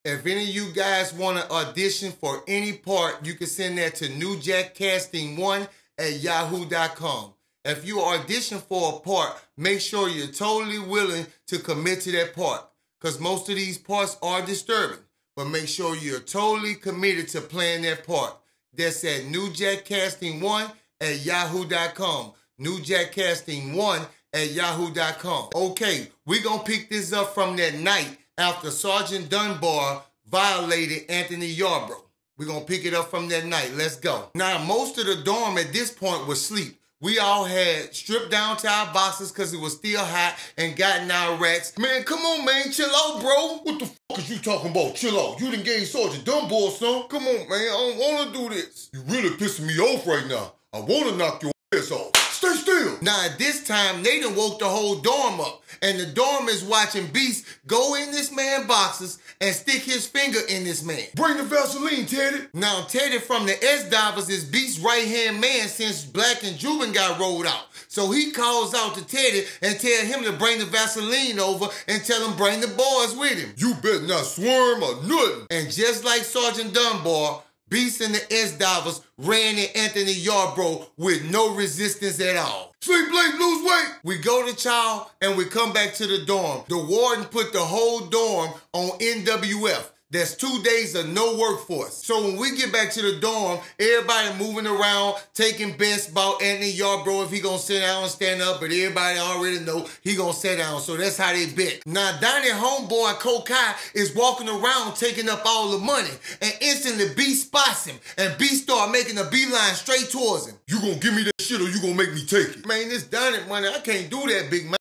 If any of you guys want to audition for any part, you can send that to newjackcasting1@yahoo.com. If you audition for a part, make sure you're totally willing to commit to that part, because most of these parts are disturbing. But make sure you're totally committed to playing that part. That's at newjackcasting1@yahoo.com. newjackcasting1@yahoo.com. Okay, we're going to pick this up from that night after Sergeant Dunbar violated Anthony Yarbrough. We're going to pick it up from that night. Let's go. Now, most of the dorm at this point was asleep. We all had stripped down to our boxes because it was still hot and gotten our racks. Man, come on, man. Chill out, bro. What the fuck is you talking about? Chill out. You done gave Sergeant Dunbar, son. Come on, man. I don't want to do this. You really pissing me off right now. I want to knock your ass off. Stay still. Now, at this time, they done woke the whole dorm up. And the dorm is watching Beast go in this man's boxes and stick his finger in this man. Bring the Vaseline, Teddy. Now, Teddy from the S-Divers is Beast's right-hand man since Black and Juven got rolled out. So he calls out to Teddy and tell him to bring the Vaseline over and tell him bring the boys with him. You better not swerve or nothing. And just like Sergeant Dunbar, Beast and the S-Divers ran at Anthony Yarbrough with no resistance at all. Sleep late, lose weight. We go to chow and we come back to the dorm. The warden put the whole dorm on NWF. That's 2 days of no workforce. So when we get back to the dorm, everybody moving around, taking bets about Anthony Yarbrough if he gonna sit down and stand up, but everybody already know he gonna sit down, so that's how they bet. Now, down at homeboy, Kokai is walking around taking up all the money, and instantly Beast spots him, and Beast start making a beeline straight towards him. You gonna give me that shit or you gonna make me take it? Man, this Donut money, I can't do that, big man.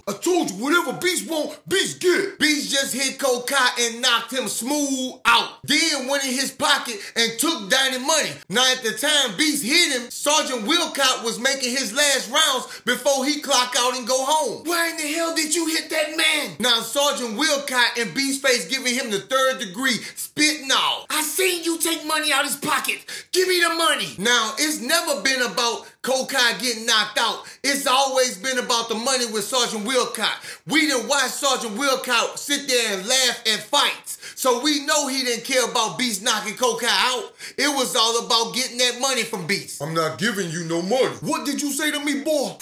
I told you, whatever Beast want, Beast get. Beast just hit Kokai and knocked him smooth out. Then went in his pocket and took Donnie money. Now, at the time Beast hit him, Sergeant Wilcott was making his last rounds before he clock out and go home. Why in the hell did you hit that man? Now, Sergeant Wilcott and Beastface giving him the 3rd degree, spitting out. I seen you take money out his pocket. Give me the money. Now, it's never been about Kokai getting knocked out. It's always been about the money with Sergeant Wilcott. We done watched Sergeant Wilcott sit there and laugh at fights. So we know he didn't care about Beast knocking Kokai out. It was all about getting that money from Beast. I'm not giving you no money. What did you say to me, boy?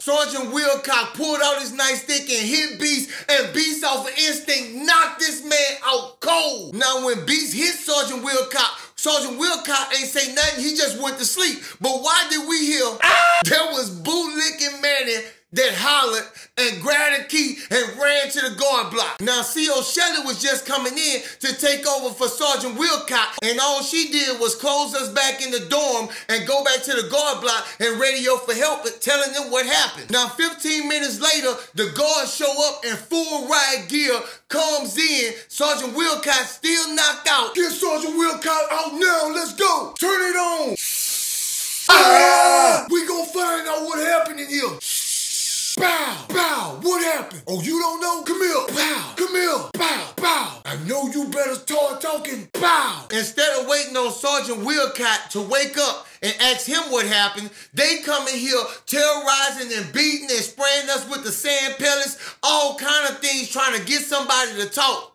Sergeant Wilcott pulled out his nightstick and hit Beast, and Beast off of instinct knocked this man out cold. Now when Beast hit Sergeant Wilcott ain't say nothing, he just went to sleep. But why did we hear? There was bootlicking Manny that hollered and grabbed a key and ran to the guard block. Now, C.O. Shelley was just coming in to take over for Sergeant Wilcott, and all she did was close us back in the dorm and go back to the guard block and radio for help, telling them what happened. Now, 15 minutes later, the guards show up in full riot gear, comes in, Sergeant Wilcott still knocked out. Get Sergeant Wilcott out now, let's go. Turn it on. We gonna find out what happened in here. Bow, bow, what happened? Oh, you don't know? Come here, bow, come here, bow, bow. I know you better start talking, bow. Instead of waiting on Sergeant Wilcott to wake up and ask him what happened, they come in here terrorizing and beating and spraying us with the sand pellets, all kind of things trying to get somebody to talk.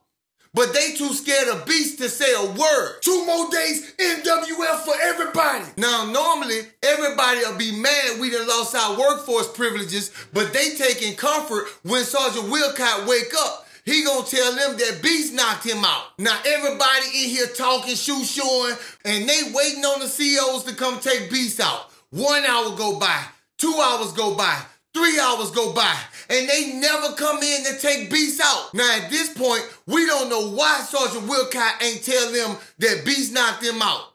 But they too scared of Beast to say a word. 2 more days, NWF for everybody. Now, normally, everybody will be mad we done lost our workforce privileges, but they taking comfort when Sergeant Wilcott wake up. He gonna tell them that Beast knocked him out. Now, everybody in here talking, shooing, and they waiting on the COs to come take Beast out. 1 hour go by, 2 hours go by, 3 hours go by, and they never come in to take Beast out. Now, at this point, we don't know why Sergeant Wilcott ain't tell them that Beast knocked him out.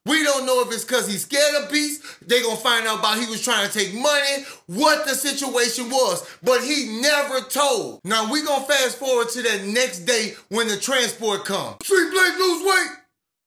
We don't know if it's because he's scared of Beast. They gonna find out about he was trying to take money, what the situation was, but he never told. Now, we gonna fast forward to that next day when the transport comes. Sleep late, lose weight.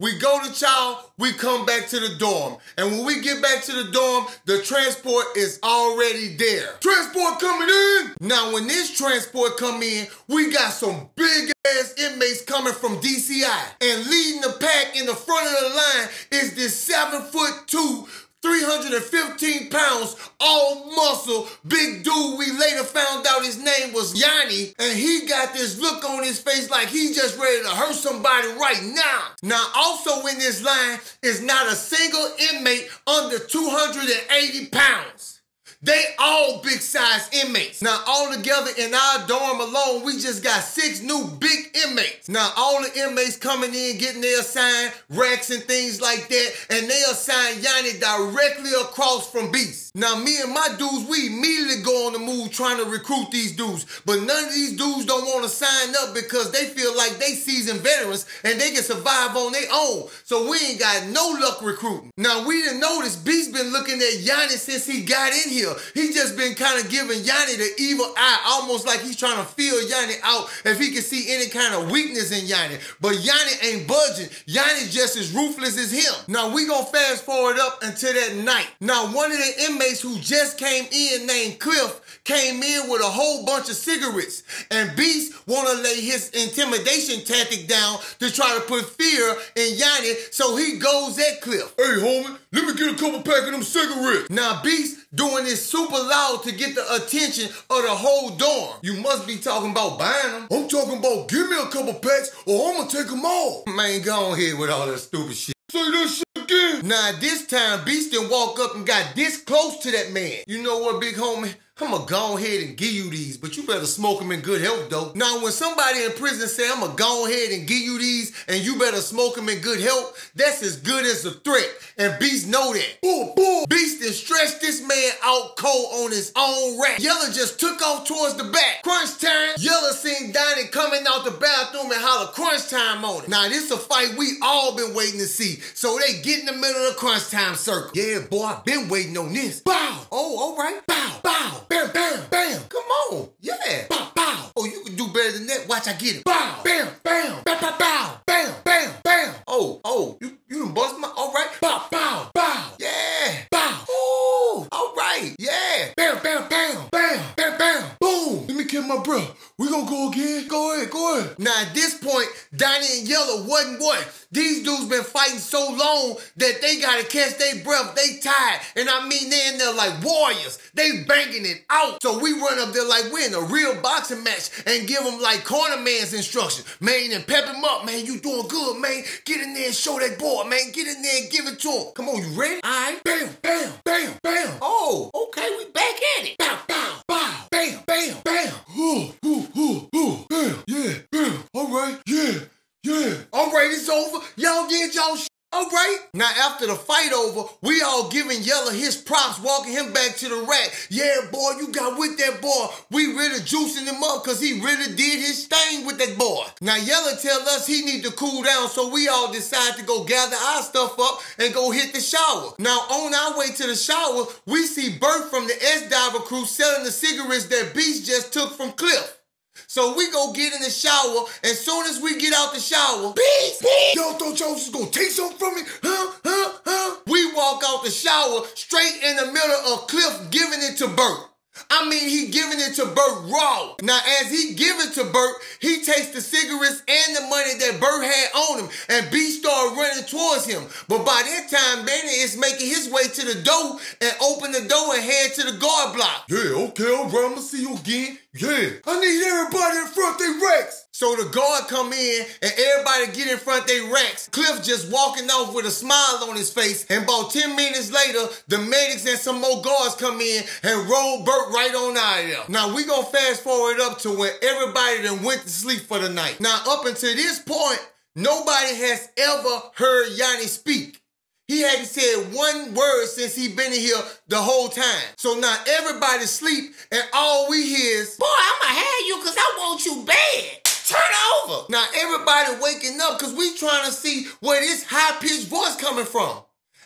We go to chow, we come back to the dorm. And when we get back to the dorm, the transport is already there. Transport coming in! Now, when this transport come in, we got some big-ass inmates coming from DCI. And leading the pack in the front of the line is this 7'2", 315 pounds, all muscle, big dude. We later found out his name was Yanni, and he got this look on his face like he just ready to hurt somebody right now. Now, also in this line is not a single inmate under 280 pounds. They all big size inmates. Now, all together in our dorm alone, we just got 6 new big inmates. Now, all the inmates coming in, getting their assigned racks and things like that, and they assign Yanni directly across from Beast. Now, me and my dudes, we immediately go on the move trying to recruit these dudes, but none of these dudes don't want to sign up because they feel like they seasoned veterans and they can survive on their own. So we ain't got no luck recruiting. Now, we didn't notice Beast been looking at Yanni since he got in here. He just been kind of giving Yanni the evil eye, almost like he's trying to feel Yanni out if he can see any kind of weakness in Yanni. But Yanni ain't budging. Yanni just as ruthless as him. Now, we gonna fast forward up until that night. Now, one of the inmates who just came in named Cliff came in with a whole bunch of cigarettes. And Beast wanna lay his intimidation tactic down to try to put fear in Yanni, so he goes at Cliff. Hey, homie, let me get a couple pack of them cigarettes. Now, Beast doing this super loud to get the attention of the whole dorm. You must be talking about buying them. I'm talking about give me a couple packs or I'm gonna take them all. Man, go on here with all that stupid shit. Say that shit again. Now, this time, Beast didn't walk up and got this close to that man. You know what, big homie? I'm gonna go ahead and give you these, but you better smoke them in good health, though. Now, when somebody in prison say, I'm gonna go ahead and give you these, and you better smoke them in good health, that's as good as a threat, and Beast know that. Boom. Beast then stretched this man out cold on his own rack. Yella just took off towards the back. Crunch time. Yella seen Donnie coming out the bathroom and holler crunch time on it. Now, this a fight we all been waiting to see, so they get in the middle of the crunch time circle. Yeah, boy, I've been waiting on this. Bow. Oh, all right. Bow. Bam, bam, bam. Come on. Yeah. Bow, bow. Oh, you can do better than that. Watch, I get it. Bow. Bam, bam. Bow, bow, bow. Bam, bam, bam. Oh, you done bust my, all right. Bow, bow, bow. Yeah. Bow. Ooh, all right. Yeah. Bam, bam, bam. Bam, bam, bam. Boom. Let me get my breath. We gonna go again? Go ahead. Now, at this point, Donnie and Yella wasn't what? These dudes been fighting so long that they gotta catch their breath. They tired. And I mean, they in there like warriors. They banging it out. So we run up there like we're in a real boxing match and give them like corner man's instruction. Man, and pep him up, man. You doing good, man. Get in there and show that boy, man. Get in there and give it to him. Come on, you ready? All right. Bam, bam, bam, bam. Oh, okay, we back at it. Bow, bow, bow. Bam, bam, bam. Bam, yeah, bam. All right, yeah. All right, it's over. Y'all did y'all shit. All right. Now, after the fight over, we all giving Yella his props, walking him back to the rack. Yeah, boy, you got with that boy. We really juicing him up because he really did his thing with that boy. Now, Yella tell us he need to cool down, so we all decide to go gather our stuff up and go hit the shower. Now, on our way to the shower, we see Bert from the S-Diver crew selling the cigarettes that Beast just took from Cliff. So we go get in the shower, and soon as we get out the shower, Beast! Y'all thought y'all was gonna take something from me? Huh? We walk out the shower straight in the middle of Cliff giving it to Bert. I mean, he giving it to Bert raw. Now, as he give it to Bert, he takes the cigarettes and the money that Bert had on him, and B started running towards him. But by that time, Manny is making his way to the door and open the door and head to the guard block. Yeah, okay, all right, I'm gonna see you again. Yeah, I need everybody in front of their racks. So the guard come in and everybody get in front of their racks. Cliff just walking off with a smile on his face. And about 10 minutes later, the medics and some more guards come in and roll Bert right on out of there. Now we gonna fast forward up to when everybody done went to sleep for the night. Now up until this point, nobody has ever heard Yanni speak. He hadn't said one word since he been in here the whole time. So now everybody sleep and all we hear is, boy, I'ma have you cause I want you bad. Turn over. Now everybody waking up cause we trying to see where this high-pitched voice coming from.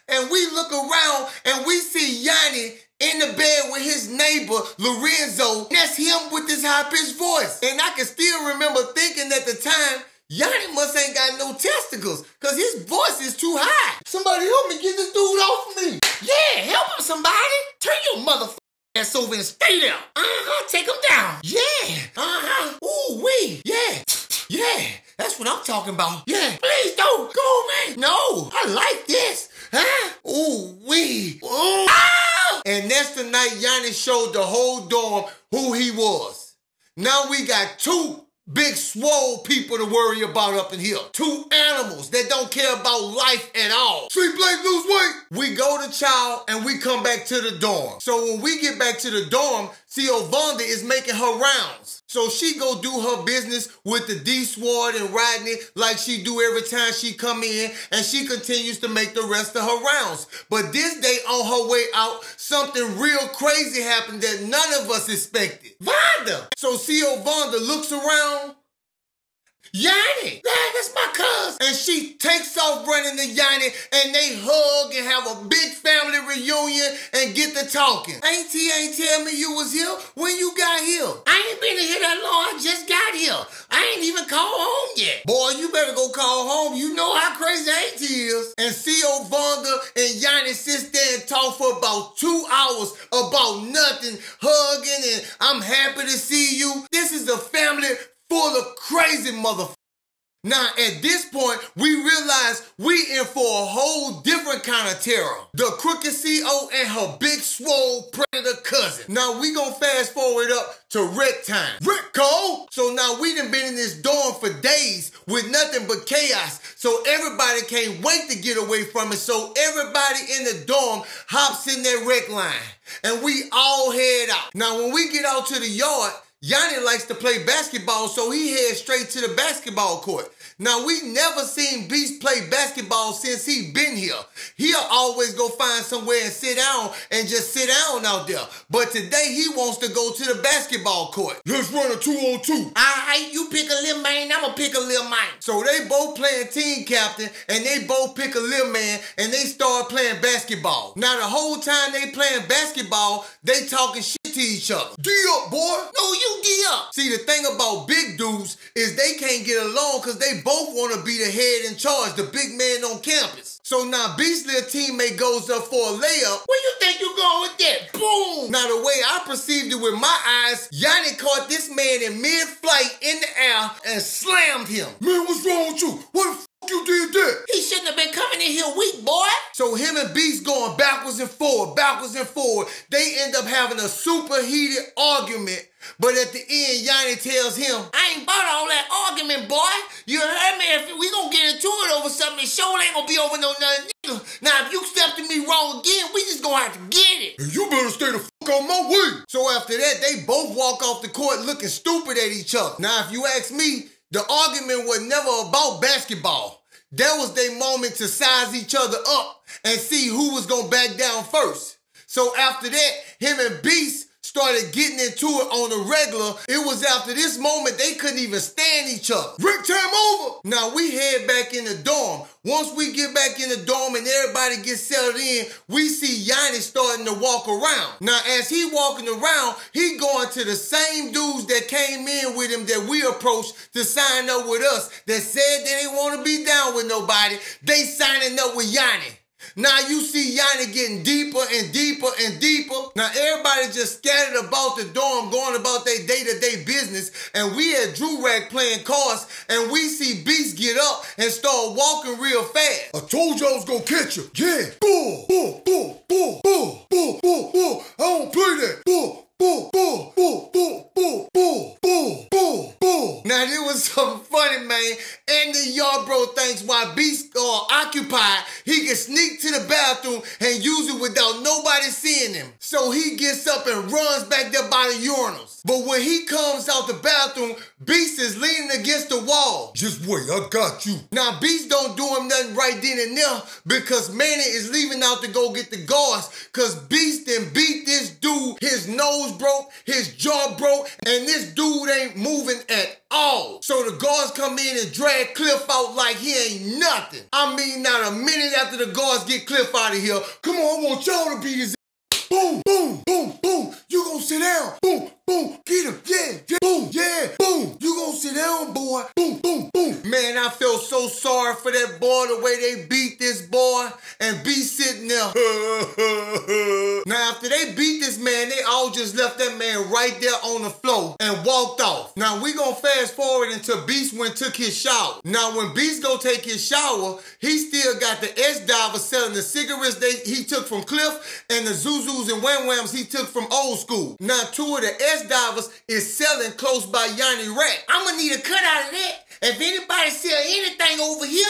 And we look around and we see Yanni in the bed with his neighbor, Lorenzo. That's him with this high-pitched voice. And I can still remember thinking at the time, Yanni must ain't got no testicles, cause his voice is too high. Somebody help me get this dude off of me. Yeah, help him somebody. Turn your motherfucking ass over and stay there. Take him down. Yeah. Ooh, wee. Yeah. That's what I'm talking about. Yeah. Please don't go, man. No, I like this. Ooh, wee. Ooh. Ah! And that's the night Yanni showed the whole dorm who he was. Now we got two big swole people to worry about up in here. Two animals that don't care about life at all. Sleep late, lose weight. We go to chow and we come back to the dorm. So when we get back to the dorm, Vonda is making her rounds. So she go do her business with the D-Sword and riding it like she do every time she come in, and she continues to make the rest of her rounds. But this day on her way out, something real crazy happened that none of us expected. Vonda! So Vonda looks around. Yanni! Yeah, that's my cousin. And she takes off running to Yanni, and they hug and have a big family reunion and get to talking. Auntie ain't tell me you was here when you got here. I ain't been here that long, I just got here. I ain't even called home yet. Boy, you better go call home. You know how crazy Auntie is. And Vonda and Yanni sits there and talk for about 2 hours about nothing, hugging, and I'm happy to see you. This is a family full of crazy motherfuckers. Now, at this point, we realize we in for a whole different kind of terror. The crooked CO and her big swole predator cousin. Now, we gonna fast forward up to Rick time. Rick Cole! So now we done been in this dorm for days with nothing but chaos. So everybody can't wait to get away from it. So everybody in the dorm hops in that Rick line. And we all head out. Now, when we get out to the yard, Yanni likes to play basketball, so he heads straight to the basketball court. Now, we never seen Beast play basketball since he been here. He'll always go find somewhere and sit down and just sit down out there. But today, he wants to go to the basketball court. Let's run a 2-on-2. All right, you pick a little man, I'm gonna pick a little man. So they both playing team captain, and they both pick a little man, and they start playing basketball. Now, the whole time they playing basketball, they talking shit to each other. D up, boy. No, you D up. See, the thing about big dudes is they can't get along because they both want to be the head in charge, the big man on campus. So now Beast's little teammate goes up for a layup. Where you think you going with that? Boom! Now, the way I perceived it with my eyes, Yanni caught this man in mid-flight in the air and slammed him. Man, what's wrong with you? What the you did that? He shouldn't have been coming in here weak, boy. So him and Beast going backwards and forward, backwards and forward. They end up having a super heated argument. But at the end, Yanni tells him, I ain't bought all that argument, boy. You heard me? If we gonna get into it over something, it sure ain't gonna be over no nothing. Now, if you step to me wrong again, we just gonna have to get it. And you better stay the fuck on my way. So after that, they both walk off the court looking stupid at each other. Now, if you ask me, the argument was never about basketball. That was their moment to size each other up and see who was gonna back down first. So after that, him and Beast started getting into it on the regular. It was after this moment they couldn't even stand each other. Rick, time over! Now we head back in the dorm. Once we get back in the dorm and everybody gets settled in, we see Yanni starting to walk around. Now as he walking around, he going to the same dudes that came in with him that we approached to sign up with us that said they didn't want to be down with nobody. They signing up with Yanni. Now you see Yanni getting deeper and deeper and deeper. Now everybody just scattered about the dorm, going about their day-to-day business. And we at Drew Rack playing cards, and we see Beast get up and start walking real fast. I told you I was gonna catch you. Yeah. Bull, bull, bull, bull, bull, bull, bull, bull. I don't play that. Bull. Bull, bull, bull, bull, bull, bull, bull, bull, bull. Now, there was something funny, man. And the yard bro thinks while Beast occupied, he can sneak to the bathroom and use it without nobody seeing him. So he gets up and runs back there by the urinals. But when he comes out the bathroom, Beast is leaning against the wall. Just wait, I got you. Now, Beast don't do him nothing right then and there because Manny is leaving out to go get the guards because Beast then beat this dude. His nose broke, his jaw broke, and this dude ain't moving at all. So the guards come in and drag Cliff out like he ain't nothing. I mean, not a minute after the guards get Cliff out of here, come on, I want y'all to beat his ass. Boom, boom, boom, boom. You gonna sit down. Boom, boom, get him. Yeah, yeah, boom, yeah, boom. You gonna sit down, boy. Boom, boom, boom. Man, I felt so sorry for that boy, the way they beat this boy, and B sitting there. Now, after they beat this man, they all just left that man right there on the floor and walked off. Now, we gonna fast forward until Beast went and took his shower. Now, when Beast go take his shower, he still got the S-Diver selling the cigarettes he took from Cliff and the Zuzus and Wham Whams he took from Old School. Now, two of the S-Divers is selling close by Yanni rack. I'ma need a cut out of that. If anybody sell anything over here,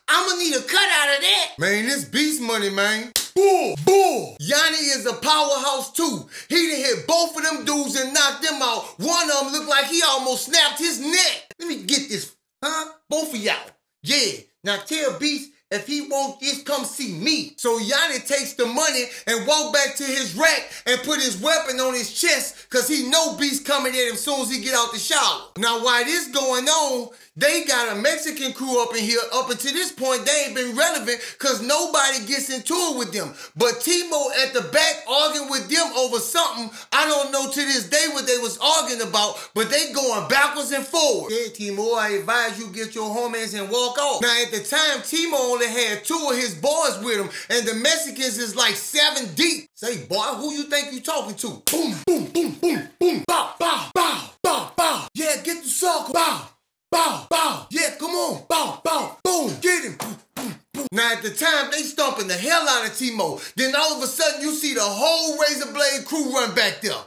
I'ma need a cut out of that. Man, this Beast money, man. Bull, bull. Yanni is a powerhouse too. He done hit both of them dudes and knocked them out. One of them looked like he almost snapped his neck. Let me get this, huh? Both of y'all. Yeah. Now tell Beast, if he want this, come see me. So Yanni takes the money and walk back to his rack and put his weapon on his chest because he know Beast coming at him as soon as he get out the shower. Now while this going on, they got a Mexican crew up in here. Up until this point, they ain't been relevant because nobody gets into it with them. But Timo at the back arguing with them over something. I don't know to this day what they was arguing about, but they going backwards and forward. Yeah, Timo, I advise you get your homies and walk off. Now at the time, Timo only had 2 of his boys with him, and the Mexicans is like 7 deep. Say, boy, who you think you talking to? Boom, boom, boom, boom, boom. Bow, bow, bow, bow, bow. Yeah, get the circle. Bow. Bow, bow, yeah, come on, bow, bow, boom, get him, boom, boom, boom. Now at the time, they stomping the hell out of Timo. Then all of a sudden, you see the whole Razor Blade crew run back there.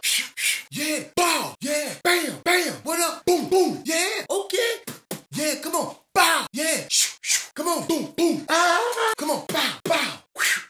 Yeah, bow, yeah, bam, bam, what up, boom, boom, yeah, okay. Yeah, come on, bow, yeah, come on, boom, boom, come on, bow, bow.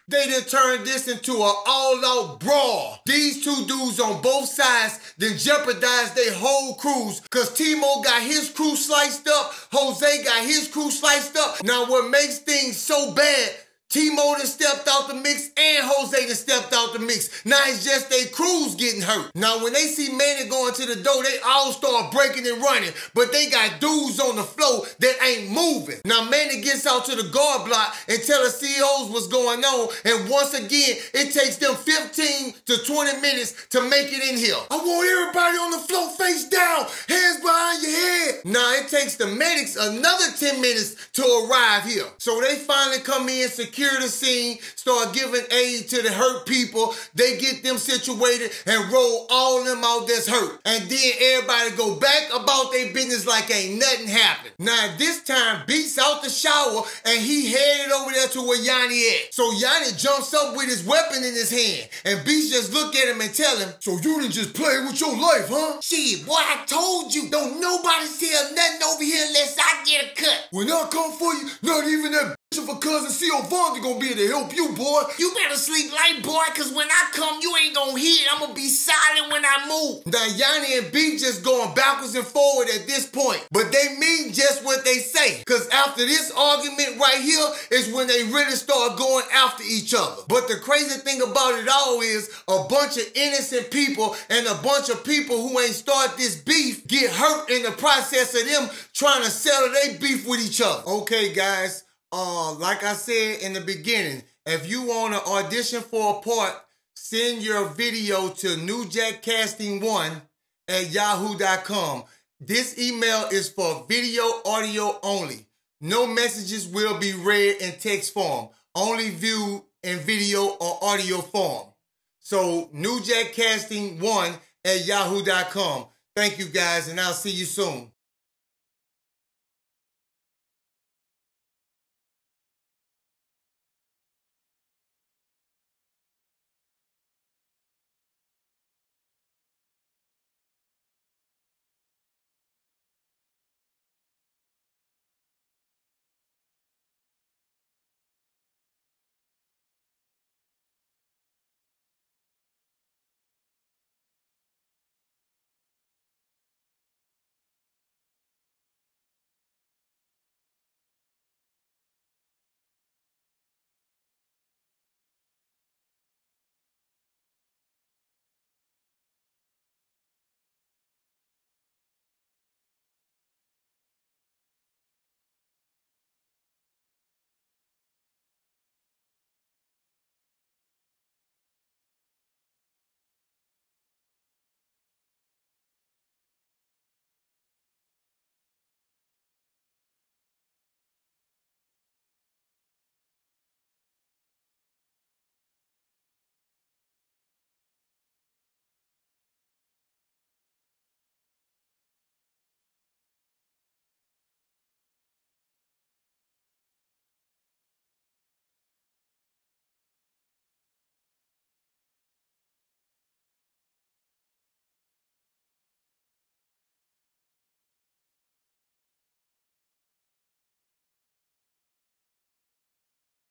They done turned this into an all-out brawl. These two dudes on both sides then jeopardized their whole crews because Timo got his crew sliced up, Jose got his crew sliced up. Now what makes things so bad, Timo done stepped out the mix and Jose done stepped out the mix. Now it's just they crews getting hurt. Now when they see Manny going to the door, they all start breaking and running. But they got dudes on the floor that ain't moving. Now Manny gets out to the guard block and tell the CEOs what's going on. And once again, it takes them 15 to 20 minutes to make it in here. I want everybody on the floor face down, hands behind your head. Now it takes the medics another 10 minutes to arrive here. So they finally come in, secure the scene, start giving aid to the hurt people. They get them situated and roll all of them out that's hurt. And then everybody go back about their business like ain't nothing happened. Now at this time, Beats out the shower and he headed over there to where Yanni at. So Yanni jumps up with his weapon in his hand and Beats just look at him and tell him, so you done just played with your life, huh? Shit, boy, I told you, don't nobody tell nothing over here unless I get a cut. When I come for you, not even that of a cousin C.O. Vaughn gonna be able to help you, boy. You better sleep light, boy, cause when I come, you ain't gonna hear it. I'm gonna be silent when I move. Now, Yanni and B just going backwards and forward at this point. But they mean just what they say. Cause after this argument right here is when they really start going after each other. But the crazy thing about it all is a bunch of innocent people and a bunch of people who ain't start this beef get hurt in the process of them trying to settle their beef with each other. Okay, guys. Like I said in the beginning, if you want to audition for a part, send your video to newjackcasting1@yahoo.com. This email is for video, audio only. No messages will be read in text form, only viewed in video or audio form. So newjackcasting1@yahoo.com. Thank you guys, and I'll see you soon.